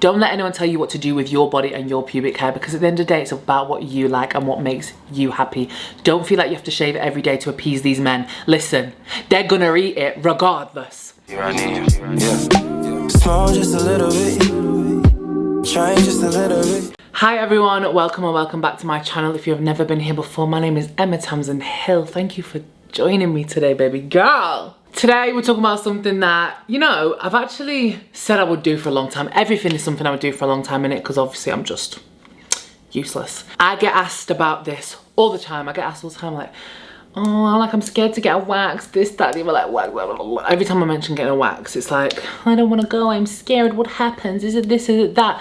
Don't let anyone tell you what to do with your body and your pubic hair, because at the end of the day, it's about what you like and what makes you happy. Don't feel like you have to shave it every day to appease these men. Listen, they're gonna eat it regardless. Yeah. Small just a little bit. Try just a little bit. Hi everyone, welcome or welcome back to my channel. If you have never been here before, my name is emmatamsinhill. Thank you for joining me today, baby girl. Today we're talking about something that, you know, I've actually said I would do for a long time. Everything is something I would do for a long time, innit? Because obviously I'm just useless. I get asked about this all the time. I get asked all the time, like, oh, like I'm scared to get a wax, this, that, the other, like, blah, blah, blah, blah. Every time I mention getting a wax, it's like, I don't want to go, I'm scared, what happens? Is it this, is it that?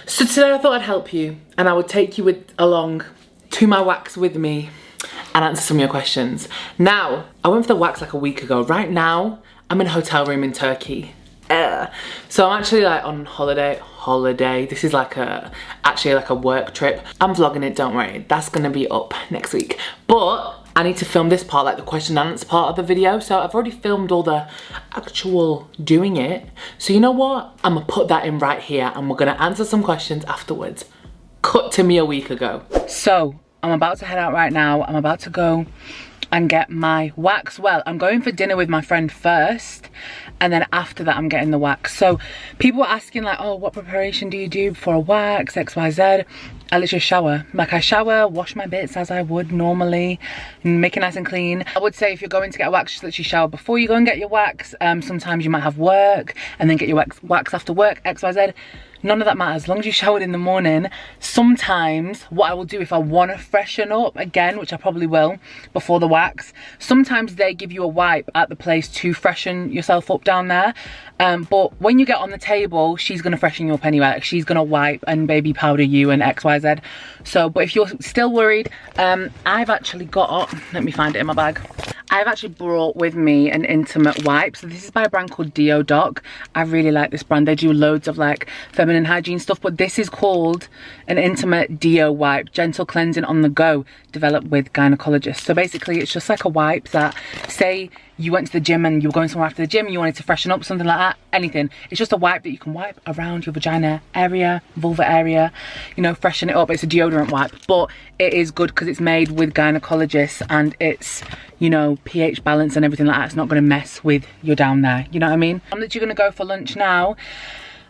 So today I thought I'd help you and I would take you along to my wax with me and answer some of your questions. Now, I went for the wax like a week ago. Right now, I'm in a hotel room in Turkey. So I'm actually like on holiday. This is like actually like a work trip. I'm vlogging it, don't worry. That's gonna be up next week. But I need to film this part, like the question and answer part of the video. So I've already filmed all the actual doing it. So you know what? I'm gonna put that in right here and we're gonna answer some questions afterwards. Cut to me a week ago. So I'm about to head out right now. I'm about to go and get my wax. Well, I'm going for dinner with my friend first, and then after that I'm getting the wax. So people were asking like, oh, what preparation do you do before a wax, XYZ? I literally shower. Like I shower, wash my bits as I would normally, and make it nice and clean. I would say if you're going to get a wax, just literally shower before you go and get your wax. Sometimes you might have work and then get your wax after work, XYZ. None of that matters, as long as you showered in the morning. Sometimes what I will do if I want to freshen up again, which I probably will before the wax, sometimes they give you a wipe at the place to freshen yourself up down there. But when you get on the table, she's going to freshen you up anyway. Like she's going to wipe and baby powder you and XYZ. So, but if you're still worried, I've actually got, let me find it in my bag. I've actually brought with me an intimate wipe. So this is by a brand called Deo Doc. I really like this brand. They do loads of like feminine hygiene stuff, but this is called an intimate Deo wipe, gentle cleansing on the go, developed with gynecologists. So basically it's just like a wipe that, say you went to the gym and you were going somewhere after the gym, you wanted to freshen up, something like that, anything. It's just a wipe that you can wipe around your vagina area, vulva area, you know, freshen it up. It's a deodorant wipe, but it is good because it's made with gynecologists and it's, you know, pH balance and everything like that. It's not going to mess with your down there, you know what I mean? I'm literally going to go for lunch now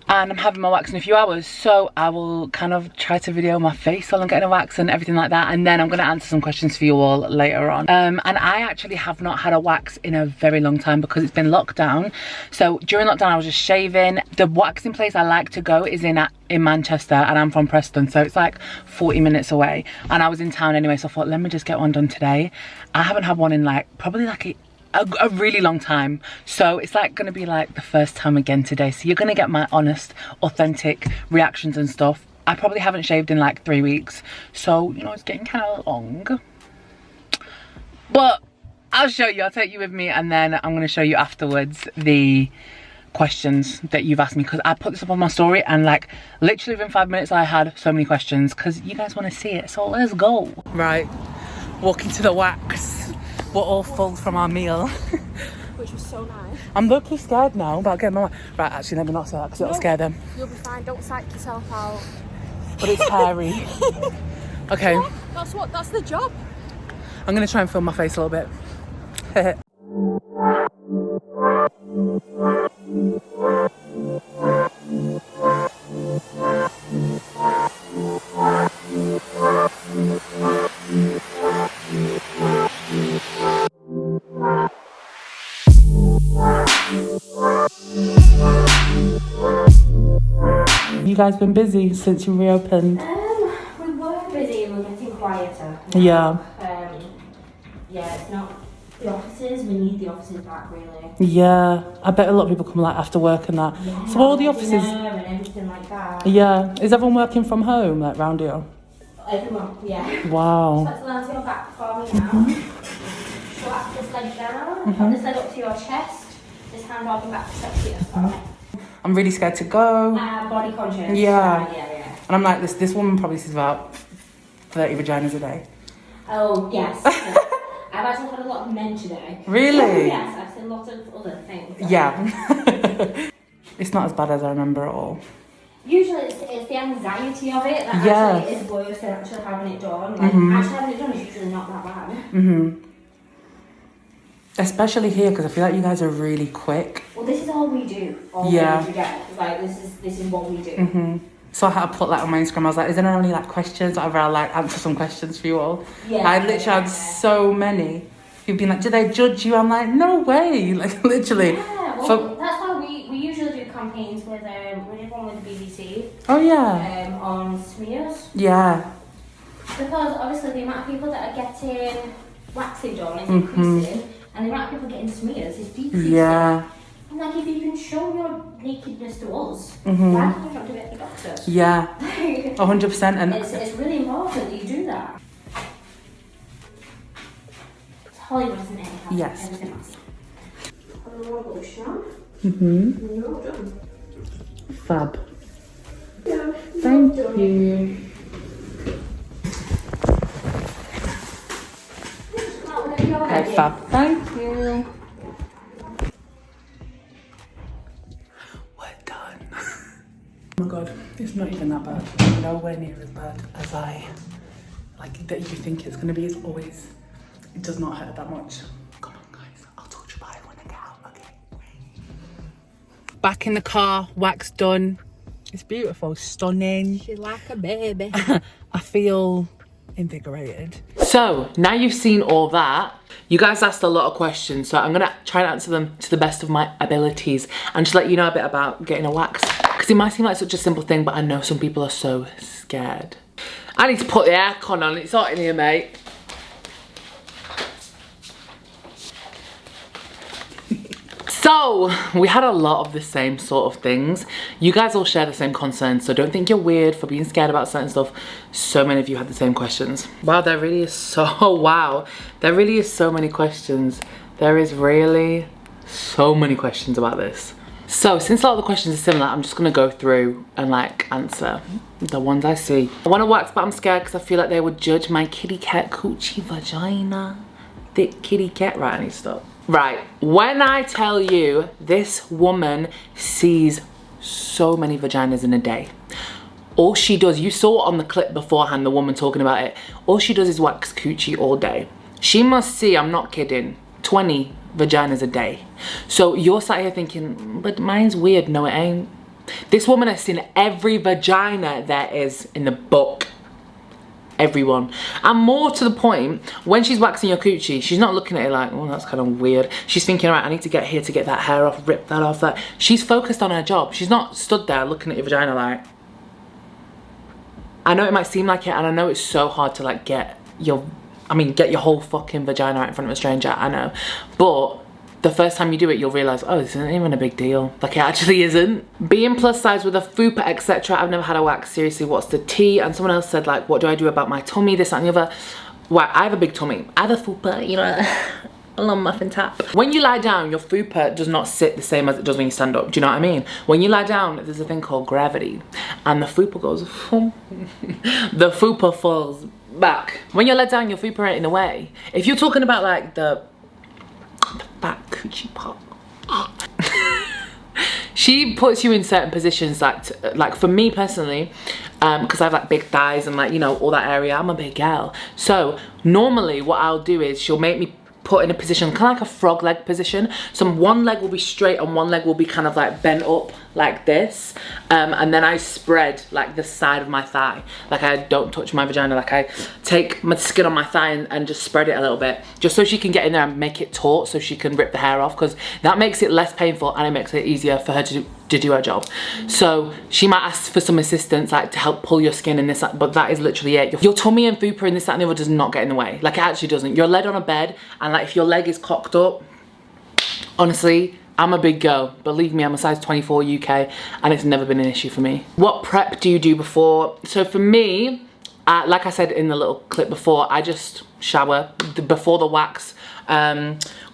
and I'm having my wax in a few hours, so I will kind of try to video my face while I'm getting a wax and everything like that, and then I'm going to answer some questions for you all later on. And I actually have not had a wax in a very long time because it's been lockdown. So during lockdown I was just shaving. The waxing place I like to go is in Manchester, and I'm from Preston, so it's like 40 minutes away, and I was in town anyway, so I thought let me just get one done today. I haven't had one in like probably like a really long time, so it's like gonna be like the first time again today, so you're gonna get my honest, authentic reactions and stuff. I probably haven't shaved in like 3 weeks, so you know it's getting kind of long, but I'll show you, I'll take you with me, and then I'm gonna show you afterwards the questions that you've asked me, because I put this up on my story and like literally within 5 minutes I had so many questions because you guys want to see it, so let's go. Right, walking to the wax. We're all full from our meal. Which was so nice. I'm low-key scared now about getting my... Right, actually, let me not say that because it'll scare them. You'll be fine, don't psych yourself out. But it's hairy. Okay. That's the job. I'm going to try and film my face a little bit. You guys been busy since you reopened? We were busy and we're getting quieter. Yeah. Yeah, it's not the offices, we need the offices back really. Yeah, I bet a lot of people come like after work and that. Yeah, so all the offices... and everything like that. Yeah. Is everyone working from home, like round here? Everyone, yeah. Wow. Just let the learn to go back for me now. Slap this leg down, put this leg up to your chest, this hand holding back to sexy as well. I'm really scared to go. Body conscious. Yeah. Yeah. And I'm like, this woman probably sees about 30 vaginas a day. Oh, yes. I've actually had a lot of men today. Really? Yes, I've seen lots of other things. Yeah. It's not as bad as I remember at all. Usually it's the anxiety of it that Yeah. actually is worse than actually having it done. Like, actually having it done is usually not that bad. Especially here, because I feel like you guys are really quick. Well, this is all we do. All Yeah. day, every day. Like, this is what we do. So I had to put that on my Instagram. I was like, is there any like questions? Whatever, I'll like answer some questions for you all. Yeah. I literally had so many. You've been like, do they judge you? I'm like, no way. Like, literally. Yeah, well, that's why we usually do campaigns with, we did one with the BBC. Oh, yeah. On smears. Yeah. Because obviously the amount of people that are getting waxing done is increasing, and the amount of people getting smears is decreasing. Yeah. And like, if you can show your nakedness to us, why can't you not do it to doctors? Yeah. 100%. And it's really important that you do that. It's Hollywood, isn't it? Yes. Everything else. A little lotion on. You're all done. fab. Yeah. Thank you. Okay, fab. Thank you. We're done. Oh my god, it's not even that bad. Nowhere near as bad as I like that you think it's gonna be. It's always, it does not hurt that much. Come on guys, I'll talk to you about it when I get out, okay? Back in the car, wax done. It's beautiful, stunning. She's like a baby. I feel invigorated. So now you've seen all that, you guys asked a lot of questions, so I'm gonna try and answer them to the best of my abilities and just let you know a bit about getting a wax, because it might seem like such a simple thing, but I know some people are so scared. I need to put the aircon on, it's hot in here, mate. So, we had a lot of the same sort of things. You guys all share the same concerns, so don't think you're weird for being scared about certain stuff. So many of you had the same questions. Wow, there really is there really is so many questions. There is really so many questions about this. So, since a lot of the questions are similar, I'm just gonna go through and like answer the ones I see. I wanna wax, but I'm scared because I feel like they would judge my kitty cat coochie vagina. Thick kitty cat, right, I need to stop. Right, when I tell you this woman sees so many vaginas in a day, all she does, you saw on the clip beforehand, the woman talking about it, all she does is wax coochie all day. She must see, I'm not kidding, 20 vaginas a day. So you're sat here thinking, but mine's weird. No, it ain't. This woman has seen every vagina there is in the book. Everyone. And more to the point, when she's waxing your coochie, she's not looking at it like, oh, that's kind of weird. She's thinking, all right, I need to get here to get that hair off, rip that off. That. She's focused on her job. She's not stood there looking at your vagina like. I know it might seem like it, and I know it's so hard to like get your whole fucking vagina right in front of a stranger, I know. But the first time you do it, you'll realise, oh, this isn't even a big deal. Like, it actually isn't. Being plus size with a fupa, etc. I've never had a wax. Seriously, what's the tea? And someone else said, like, what do I do about my tummy? This, that, and the other. Well, I have a big tummy. I have a fupa, you know, a little muffin top. When you lie down, your fupa does not sit the same as it does when you stand up. Do you know what I mean? When you lie down, there's a thing called gravity. And the fupa goes, the fupa falls back. When you're let down, your fupa ain't in the way. If you're talking about, like, the back coochie pop. She puts you in certain positions that, like for me personally, because I have like big thighs and like, you know, all that area, I'm a big gal. So normally what I'll do is she'll make me put in a position kind of like a frog leg position. So one leg will be straight and one leg will be kind of like bent up like this, and then I spread like the side of my thigh, like I don't touch my vagina, like I take my skin on my thigh and just spread it a little bit, just so she can get in there and make it taut, so she can rip the hair off, because that makes it less painful and it makes it easier for her to do her job. So she might ask for some assistance, like to help pull your skin and this, but that is literally it. Your tummy and fupa and this, that, and the other does not get in the way. Like, it actually doesn't. You're laid on a bed, and like if your leg is cocked up, honestly, I'm a big girl. Believe me, I'm a size 24 UK, and it's never been an issue for me. What prep do you do before? So for me, like I said in the little clip before, I just shower before the wax.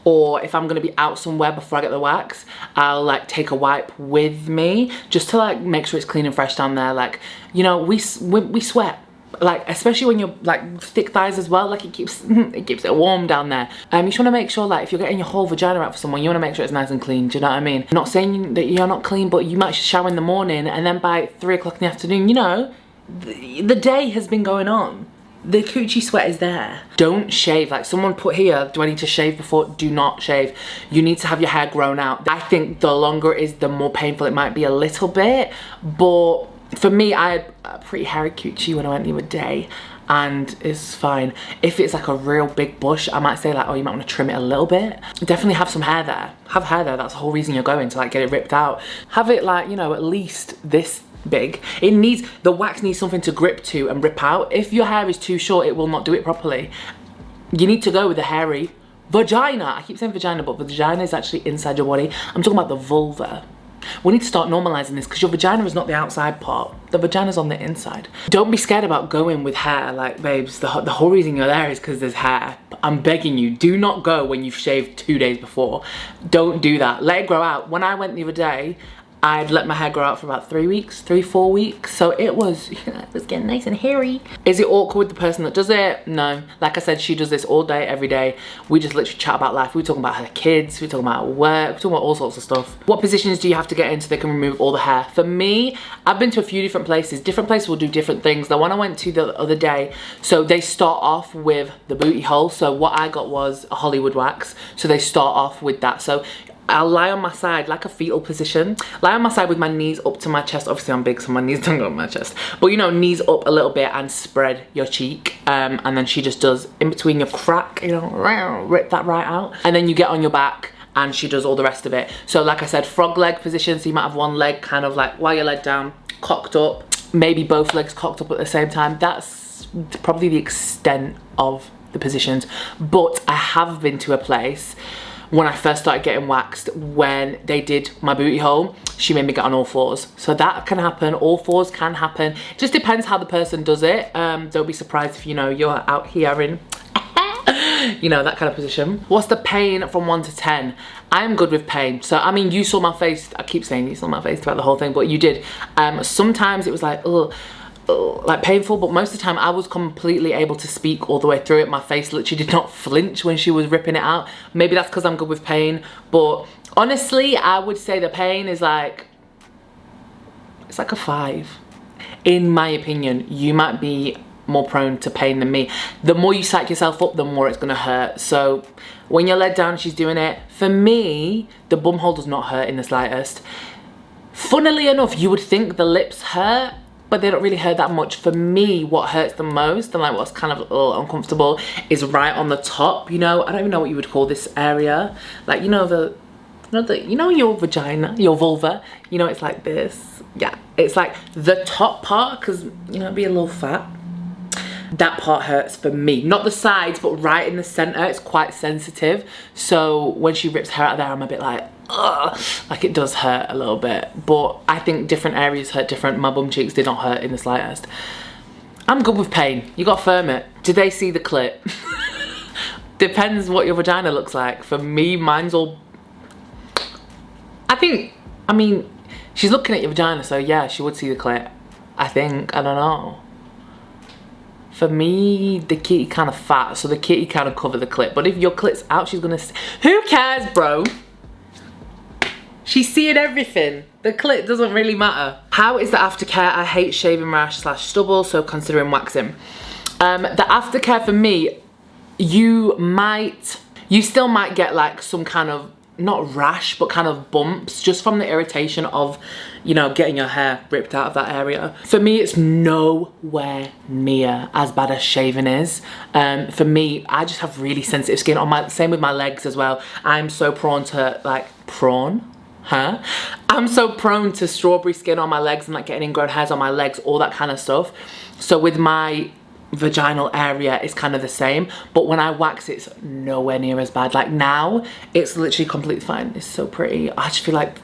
Or if I'm gonna be out somewhere before I get the wax, I'll like take a wipe with me just to like make sure it's clean and fresh down there. Like, you know, we sweat. like especially when you're like thick thighs as well, like it keeps it warm down there. You just want to make sure, like if you're getting your whole vagina out for someone, you want to make sure it's nice and clean. Do you know what I mean? I'm not saying that you're not clean, but you might shower in the morning and then by 3 o'clock in the afternoon, you know, the day has been going on. The coochie sweat is there. Don't shave. Like someone put here, do I need to shave before? Do not shave. You need to have your hair grown out. I think the longer it is, the more painful it might be a little bit. But for me, I had a pretty hairy coochie when I went the other day and it's fine. If it's like a real big bush, I might say like, oh, you might want to trim it a little bit. Definitely have some hair there. Have hair there. That's the whole reason you're going, to like get it ripped out. Have it like, you know, at least this big. It needs, the wax needs something to grip to and rip out. If your hair is too short, it will not do it properly. You need to go with a hairy vagina. I keep saying vagina, but vagina is actually inside your body. I'm talking about the vulva. We need to start normalizing this because your vagina is not the outside part. The vagina's on the inside. Don't be scared about going with hair. Like, babes, the whole reason you're there is because there's hair. But I'm begging you, do not go when you've shaved 2 days before. Don't do that. Let it grow out. When I went the other day, I'd let my hair grow out for about 3 weeks, 4 weeks. So it was getting nice and hairy. Is it awkward with the person that does it? No. Like I said, she does this all day, every day. We just literally chat about life. We're talking about her kids. We're talking about work. We're talking about all sorts of stuff. What positions do you have to get in so they can remove all the hair? For me, I've been to a few different places. Different places will do different things. The one I went to the other day, so they start off with the booty hole. So what I got was a Hollywood wax. So they start off with that. So I'll lie on my side like a fetal position. Lie on my side with my knees up to my chest. Obviously I'm big so my knees don't go to my chest. But you know, knees up a little bit and spread your cheek. And then she just does in between your crack, you know, rip that right out. And then you get on your back and she does all the rest of it. So like I said, frog leg position. So you might have one leg kind of like while your leg down, cocked up. Maybe both legs cocked up at the same time. That's probably the extent of the positions. But I have been to a place when I first started getting waxed, when they did my booty hole, she made me get on all fours. So that can happen, all fours can happen. It just depends how the person does it. Don't be surprised if, you know, you're out here in, you know, that kind of position. What's the pain from 1 to 10? I'm good with pain. So, I mean, you saw my face, I keep saying you saw my face throughout the whole thing, but you did. Sometimes it was like, ugh, like painful, but most of the time I was completely able to speak all the way through it. My face literally did not flinch when she was ripping it out. Maybe that's because I'm good with pain, but honestly I would say the pain is like, it's like a 5 in my opinion. You might be more prone to pain than me. The more you psych yourself up, the more it's gonna hurt. So when you're led down, she's doing it. For me, the bum hole does not hurt in the slightest. Funnily enough, you would think the lips hurt, but they don't really hurt that much. For me, what hurts the most and like what's kind of a little uncomfortable is right on the top, you know. I don't even know what you would call this area. Like, you know, your vagina, your vulva, you know, it's like this. Yeah, it's like the top part, because, you know, it'd be a little fat. That part hurts for me. Not the sides, but right in the center, it's quite sensitive. So when she rips hair out there, I'm a bit like, ugh, like it does hurt a little bit. But I think different areas hurt different. My bum cheeks did not hurt in the slightest. I'm good with pain. You gotta firm it. Do they see the clit? Depends what your vagina looks like. For me, mine's all, I mean, she's looking at your vagina, so yeah, she would see the clit. I think, I don't know. For me, the kitty kind of fat, so the kitty kind of cover the clit. But if your clit's out, she's gonna, who cares, bro? She's seeing everything. The clit doesn't really matter. How is the aftercare? I hate shaving rash / stubble, so considering waxing. The aftercare for me, you still might get like some kind of, not rash, but kind of bumps just from the irritation of, you know, getting your hair ripped out of that area. For me, it's nowhere near as bad as shaving is. For me, I just have really sensitive skin on my, same with my legs as well. I'm so prone to like, I'm so prone to strawberry skin on my legs and like getting ingrown hairs on my legs, all that kind of stuff. So with my vaginal area, it's kind of the same, but when I wax, it's nowhere near as bad. Like now, it's literally completely fine. It's so pretty. I just feel like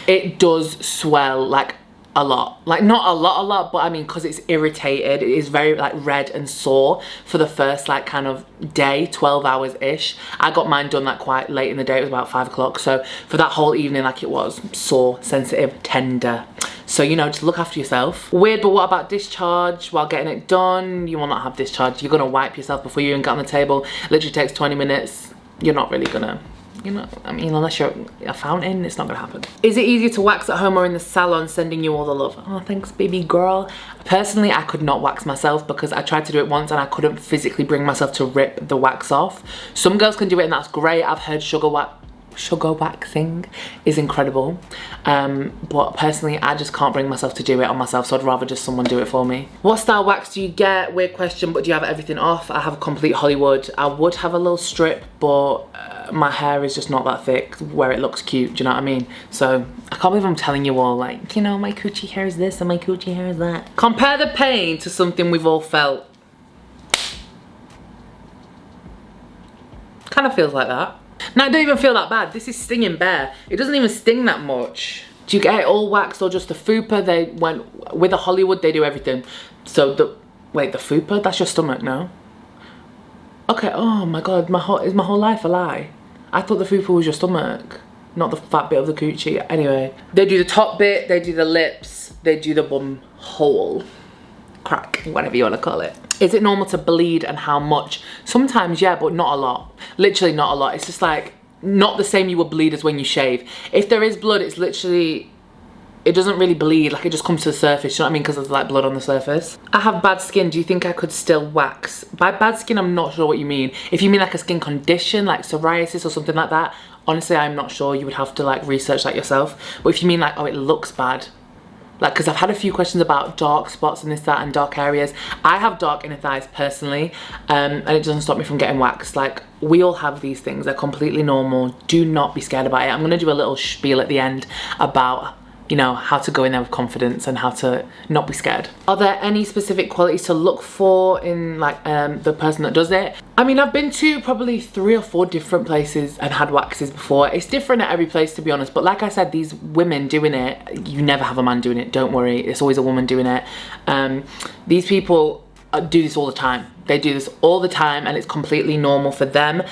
it does swell. Like a lot. Like not a lot, but I mean, because it's irritated, it is very like red and sore for the first like kind of day, 12 hours ish. I got mine done like quite late in the day. It was about 5 o'clock. So for that whole evening, like it was sore, sensitive, tender. So, you know, just look after yourself. Weird, but what about discharge while getting it done? You will not have discharge. You're gonna wipe yourself before you even get on the table. Literally takes 20 minutes. You're not really gonna, you know, I mean, unless you're a fountain, it's not gonna happen. Is it easier to wax at home or in the salon? Sending you all the love. Oh, thanks, baby girl. Personally, I could not wax myself because I tried to do it once and I couldn't physically bring myself to rip the wax off. Some girls can do it and that's great. I've heard sugar waxing is incredible, but personally I just can't bring myself to do it on myself, so I'd rather just someone do it for me. What style wax do you get? Weird question, but do you have everything off? I have a complete Hollywood. I would have a little strip, but my hair is just not that thick where it looks cute, do you know what I mean? So I can't believe I'm telling you all like, you know, my coochie hair is this and my coochie hair is that. Compare the pain to something we've all felt. Kind of feels like that. Now, I don't even feel that bad. This is stinging bare. It doesn't even sting that much. Do you get it all waxed or just the fupa? They went with the Hollywood, they do everything. So wait, the fupa? That's your stomach, no? Okay, oh my God, is my whole life a lie? I thought the fupa was your stomach, not the fat bit of the coochie. Anyway, they do the top bit, they do the lips, they do the bum hole. Crack, whatever you want to call it. Is it normal to bleed and how much? Sometimes, yeah, but not a lot. Literally not a lot. It's just like not the same you would bleed as when you shave. If there is blood, it's literally, it doesn't really bleed, like it just comes to the surface, you know what I mean? Because there's like blood on the surface. I have bad skin, do you think I could still wax? By bad skin, I'm not sure what you mean. If you mean like a skin condition, like psoriasis or something like that, honestly, I'm not sure. You would have to like research that yourself. But if you mean like, oh, it looks bad, like, because I've had a few questions about dark spots and this, that, and dark areas. I have dark inner thighs personally, and it doesn't stop me from getting waxed. Like, we all have these things. They're completely normal. Do not be scared about it. I'm going to do a little spiel at the end about, you know, how to go in there with confidence and how to not be scared. Are there any specific qualities to look for in like the person that does it? I mean, I've been to probably 3 or 4 different places and had waxes before. It's different at every place, to be honest, but like I said, these women doing it, you never have a man doing it, don't worry, it's always a woman doing it. These people do this all the time. They do this all the time and it's completely normal for them.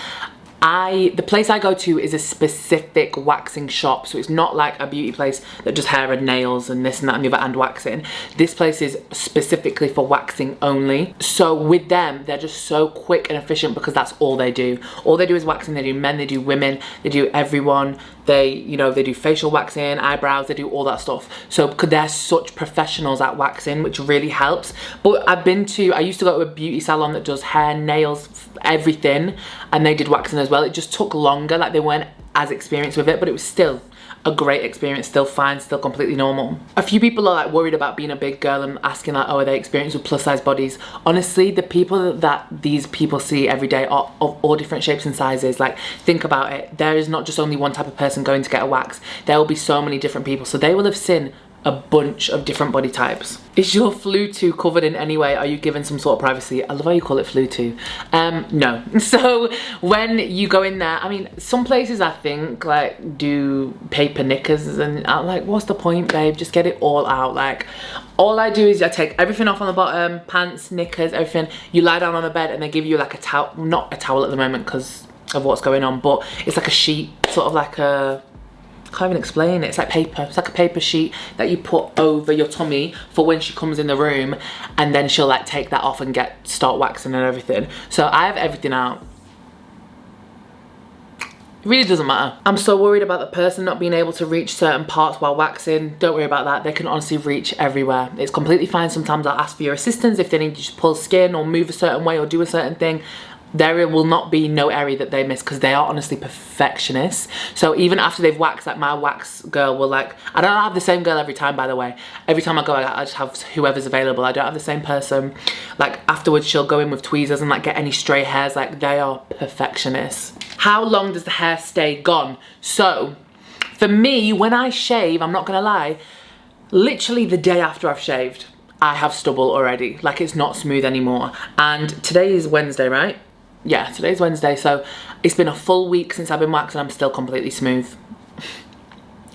The place I go to is a specific waxing shop, so it's not like a beauty place that does hair and nails and this and that and the other and waxing. This place is specifically for waxing only. So with them, they're just so quick and efficient because that's all they do. All they do is waxing. They do men, they do women, they do everyone. They, you know, they do facial waxing, eyebrows, they do all that stuff. So they're such professionals at waxing, which really helps. But I used to go to a beauty salon that does hair, nails, everything, and they did waxing as well. It just took longer, like they weren't as experienced with it, but it was still a great experience, still fine, still completely normal. A few people are like worried about being a big girl and asking like, oh, are they experienced with plus size bodies? Honestly, the people that these people see every day are of all different shapes and sizes. Like, think about it. There is not just only one type of person going to get a wax. There will be so many different people. So they will have seen a bunch of different body types. Is your flu-to covered in any way? Are you given some sort of privacy? I love how you call it flu-to. No. So when you go in there, I mean, some places I think like do paper knickers and I'm like, what's the point, babe? Just get it all out. Like, all I do is I take everything off on the bottom, pants, knickers, everything. You lie down on the bed and they give you like a towel, not a towel at the moment because of what's going on, but it's like a sheet, sort of like a, can't even explain it. It's like paper. It's like a paper sheet that you put over your tummy for when she comes in the room, and then she'll like take that off and start waxing and everything. So I have everything out. It really doesn't matter. I'm so worried about the person not being able to reach certain parts while waxing. Don't worry about that. They can honestly reach everywhere. It's completely fine. Sometimes I'll ask for your assistance if they need you to pull skin or move a certain way or do a certain thing. There will not be no area that they miss because they are honestly perfectionists. So even after they've waxed, like my wax girl will like, I don't have the same girl every time, by the way. Every time I go, I just have whoever's available. I don't have the same person. Like afterwards she'll go in with tweezers and like get any stray hairs. Like, they are perfectionists. How long does the hair stay gone? So for me, when I shave, I'm not gonna lie, literally the day after I've shaved, I have stubble already. Like, it's not smooth anymore. And today is Wednesday, right? Yeah, today's Wednesday, so it's been a full week since I've been waxed and I'm still completely smooth.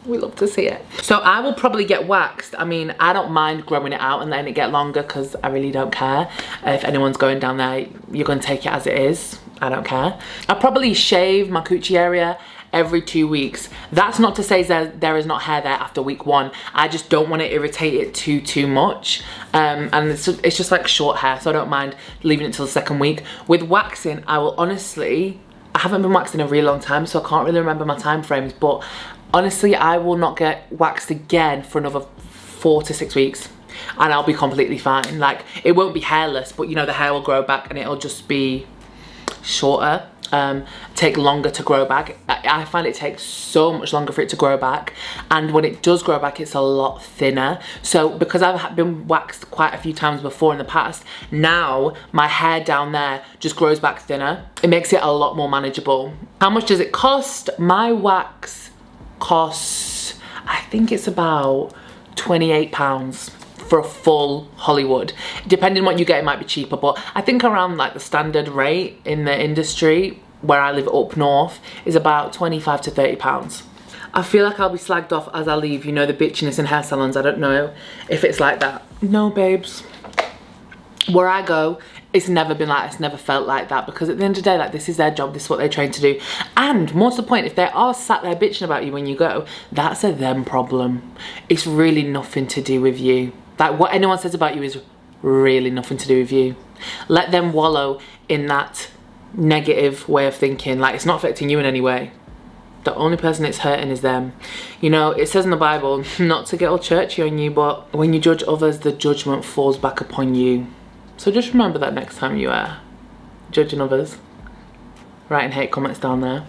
We love to see it. So I will probably get waxed. I mean, I don't mind growing it out and letting it get longer because I really don't care. If anyone's going down there, you're gonna take it as it is. I don't care. I'll probably shave my coochie area every 2 weeks. That's not to say that there is not hair there after week 1. I just don't want to irritate it too much. And it's just like short hair, so I don't mind leaving it till the 2nd week. With waxing, I will honestly, I haven't been waxed in a really long time, so I can't really remember my time frames, but honestly, I will not get waxed again for another 4 to 6 weeks. And I'll be completely fine. Like, it won't be hairless, but you know, the hair will grow back and it'll just be shorter. Take longer to grow back. I find it takes so much longer for it to grow back, and when it does grow back, it's a lot thinner. So because I've been waxed quite a few times before in the past, now my hair down there just grows back thinner. It makes it a lot more manageable. How much does it cost? My wax costs, I think it's about £28 for a full Hollywood. Depending on what you get, it might be cheaper, but I think around like the standard rate in the industry where I live up north is about £25 to £30. I feel like I'll be slagged off as I leave, you know, the bitchiness in hair salons. I don't know if it's like that. No, babes. Where I go, it's never been like, it's never felt like that, because at the end of the day, like, this is their job, this is what they're trained to do. And more to the point, if they are sat there bitching about you when you go, that's a them problem. It's really nothing to do with you. Like, what anyone says about you is really nothing to do with you. Let them wallow in that negative way of thinking. Like, it's not affecting you in any way. The only person it's hurting is them. You know, it says in the Bible, not to get all churchy on you, but when you judge others, the judgment falls back upon you. So just remember that next time you are judging others. Writing hate comments down there.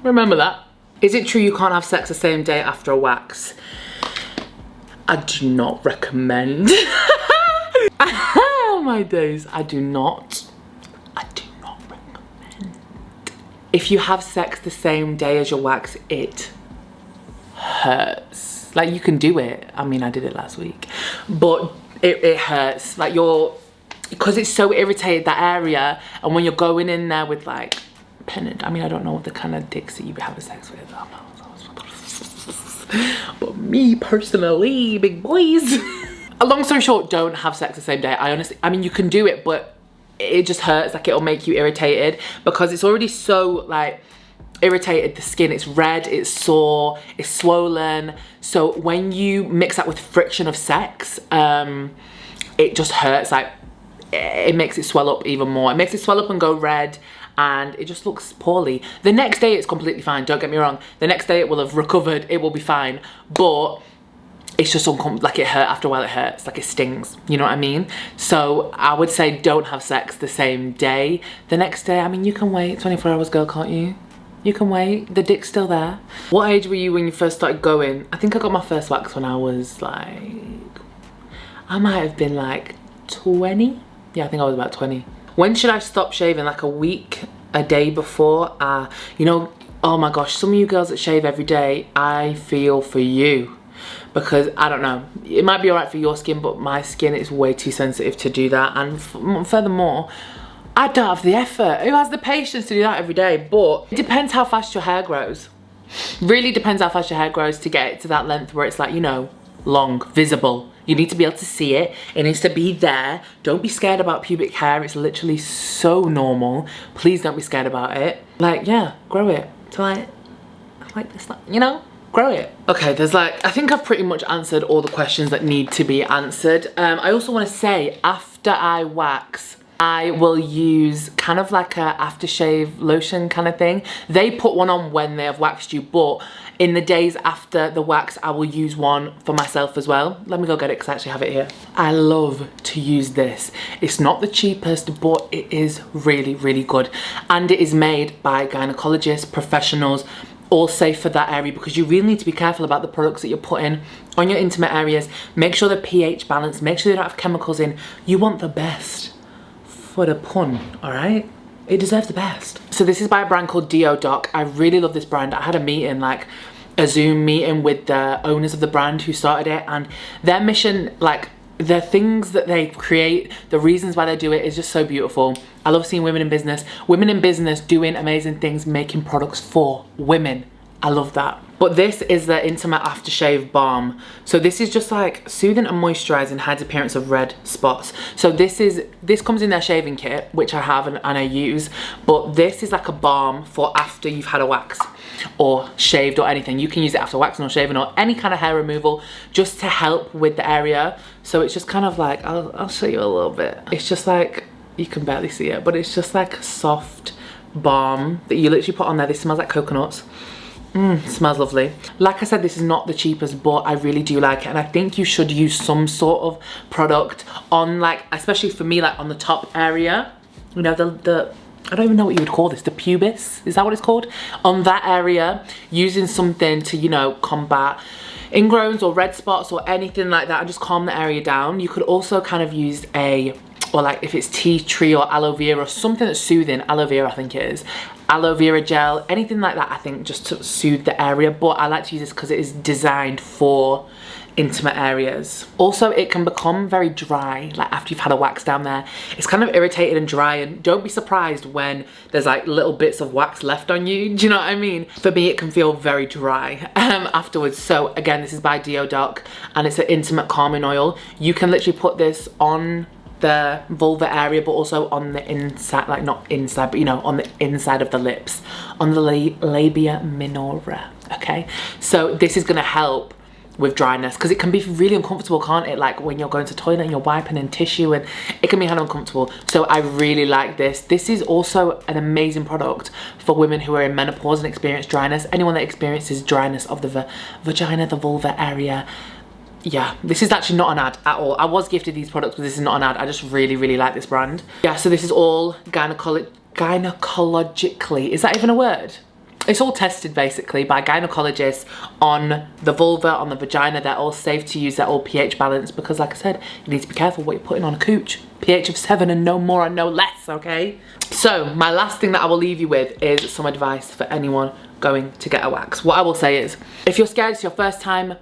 Remember that. Is it true you can't have sex the same day after a wax? I do not recommend. Oh my days, I do not recommend. If you have sex the same day as your wax, it hurts. Like, you can do it. I mean, I did it last week, but it hurts. Like, because it's so irritated, that area, and when you're going in there with like I mean, I don't know what the kind of dicks that you be having sex with. But me personally, big boys. A long story short, don't have sex the same day. I mean, you can do it, but it just hurts. Like, it'll make you irritated because it's already so like irritated, the skin, it's red, it's sore, it's swollen. So when you mix that with friction of sex, it just hurts. Like, it makes it swell up even more. It makes it swell up and go red, and it just looks poorly. The next day it's completely fine, don't get me wrong. The next day it will have recovered, it will be fine, but it's just like, it hurt after a while, it hurts, like it stings, you know what I mean? So I would say don't have sex the same day. The next day, I mean, you can wait 24 hours, girl, can't you? You can wait, the dick's still there. What age were you when you first started going? I think I got my first wax when I was like, I might have been like 20. Yeah, I think I was about 20. When should I stop shaving? Like a day before? You know, oh my gosh, some of you girls that shave every day, I feel for you. Because, I don't know, it might be alright for your skin, but my skin is way too sensitive to do that. And furthermore, I don't have the effort. Who has the patience to do that every day? But it depends how fast your hair grows. Really depends how fast your hair grows to get it to that length where it's like, you know, long, visible. You need to be able to see it. It needs to be there. Don't be scared about pubic hair. It's literally so normal. Please don't be scared about it. Like, yeah, grow it to like this, you know? Grow it. Okay, there's like, I think I've pretty much answered all the questions that need to be answered. I also want to say, after I wax, I will use kind of like a aftershave lotion kind of thing. They put one on when they have waxed you, but in the days after the wax, I will use one for myself as well. Let me go get it because I actually have it here. I love to use this. It's not the cheapest, but it is really, really good. And it is made by gynecologists, professionals, all safe for that area, because you really need to be careful about the products that you're putting on your intimate areas. Make sure the pH balance, make sure they don't have chemicals in. You want the best for the pun, all right? It deserves the best. So this is by a brand called Deo Doc. I really love this brand. I had a meeting, like a Zoom meeting with the owners of the brand who started it, and their mission, like the things that they create, the reasons why they do it is just so beautiful. I love seeing women in business doing amazing things, making products for women. I love that. But this is the Intimate Aftershave Balm. So this is just like soothing and moisturizing, hides appearance of red spots. So this comes in their shaving kit, which I have and I use. But this is like a balm for after you've had a wax or shaved or anything. You can use it after waxing or shaving or any kind of hair removal, just to help with the area. So it's just kind of like, I'll show you a little bit. It's just like, you can barely see it, but it's just like a soft balm that you literally put on there. This smells like coconuts. Smells lovely. Like I said, this is not the cheapest, but I really do like it, and I think you should use some sort of product on, like, especially for me, like on the top area, you know, the I don't even know what you would call this, the pubis, is that what it's called? On that area, using something to, you know, combat ingrowns or red spots or anything like that and just calm the area down. You could also kind of use or like if it's tea tree or aloe vera or something that's soothing, aloe vera I think it is, aloe vera gel, anything like that, I think, just to soothe the area. But I like to use this because it is designed for intimate areas. Also, it can become very dry, like after you've had a wax down there. It's kind of irritated and dry, and don't be surprised when there's like little bits of wax left on you. Do you know what I mean? For me, it can feel very dry afterwards. So again, this is by Deo Doc, and it's an intimate calming oil. You can literally put this on the vulva area, but also on the inside, like not inside, but you know, on the inside of the lips, on the labia minora. Okay, so this is gonna help with dryness, because it can be really uncomfortable, can't it? Like when you're going to the toilet and you're wiping in tissue, and it can be kind of uncomfortable. So I really like this. This is also an amazing product for women who are in menopause and experience dryness. Anyone that experiences dryness of the vagina, the vulva area. Yeah, this is actually not an ad at all. I was gifted these products, but this is not an ad. I just really, really like this brand. Yeah, so this is all gynecologically, is that even a word? It's all tested basically by gynecologists on the vulva, on the vagina. They're all safe to use, they're all pH balanced, because like I said, you need to be careful what you're putting on a cooch. pH of 7 and no more and no less, okay? So my last thing that I will leave you with is some advice for anyone going to get a wax. What I will say is, if you're scared, it's your first time,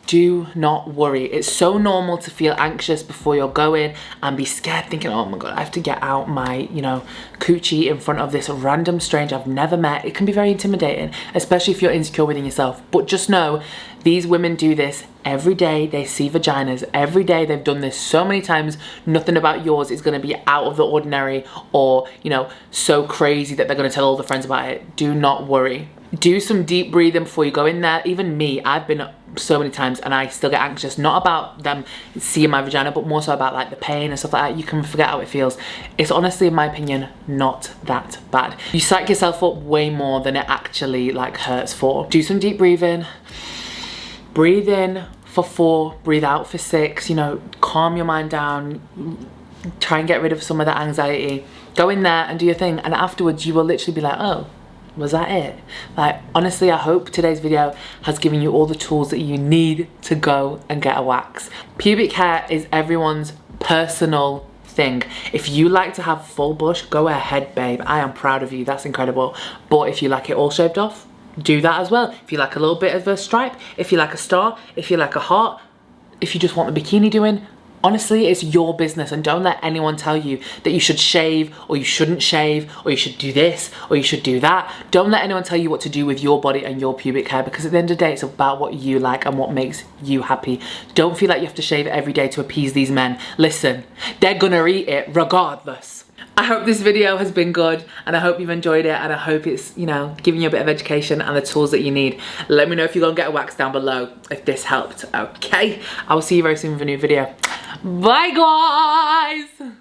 do not worry. It's so normal to feel anxious before you're going and be scared, thinking, oh my god, I have to get out my, you know, coochie in front of this random stranger I've never met. It can be very intimidating, especially if you're insecure within yourself. But just know, these women do this every day. They see vaginas every day. They've done this so many times. Nothing about yours is going to be out of the ordinary or, you know, so crazy that they're going to tell all their friends about it. Do not worry. Do some deep breathing before you go in there. Even me, I've been so many times and I still get anxious, not about them seeing my vagina, but more so about like the pain and stuff like that. You can forget how it feels. It's honestly, in my opinion, not that bad. You psych yourself up way more than it actually like hurts for. Do some deep breathing. Breathe in for 4, breathe out for 6, you know, calm your mind down, try and get rid of some of that anxiety. Go in there and do your thing, and afterwards you will literally be like, oh, was that it? Like, honestly, I hope today's video has given you all the tools that you need to go and get a wax. Pubic hair is everyone's personal thing. If you like to have full bush, go ahead, babe. I am proud of you. That's incredible. But if you like it all shaved off, do that as well. If you like a little bit of a stripe, if you like a star, if you like a heart, if you just want the bikini doing, honestly, it's your business, and don't let anyone tell you that you should shave or you shouldn't shave or you should do this or you should do that. Don't let anyone tell you what to do with your body and your pubic hair, because at the end of the day, it's about what you like and what makes you happy. Don't feel like you have to shave it every day to appease these men. Listen, they're gonna eat it regardless. I hope this video has been good, and I hope you've enjoyed it, and I hope it's, you know, giving you a bit of education and the tools that you need. Let me know if you're gonna get a wax down below if this helped, okay? I will see you very soon with a new video. Bye, guys!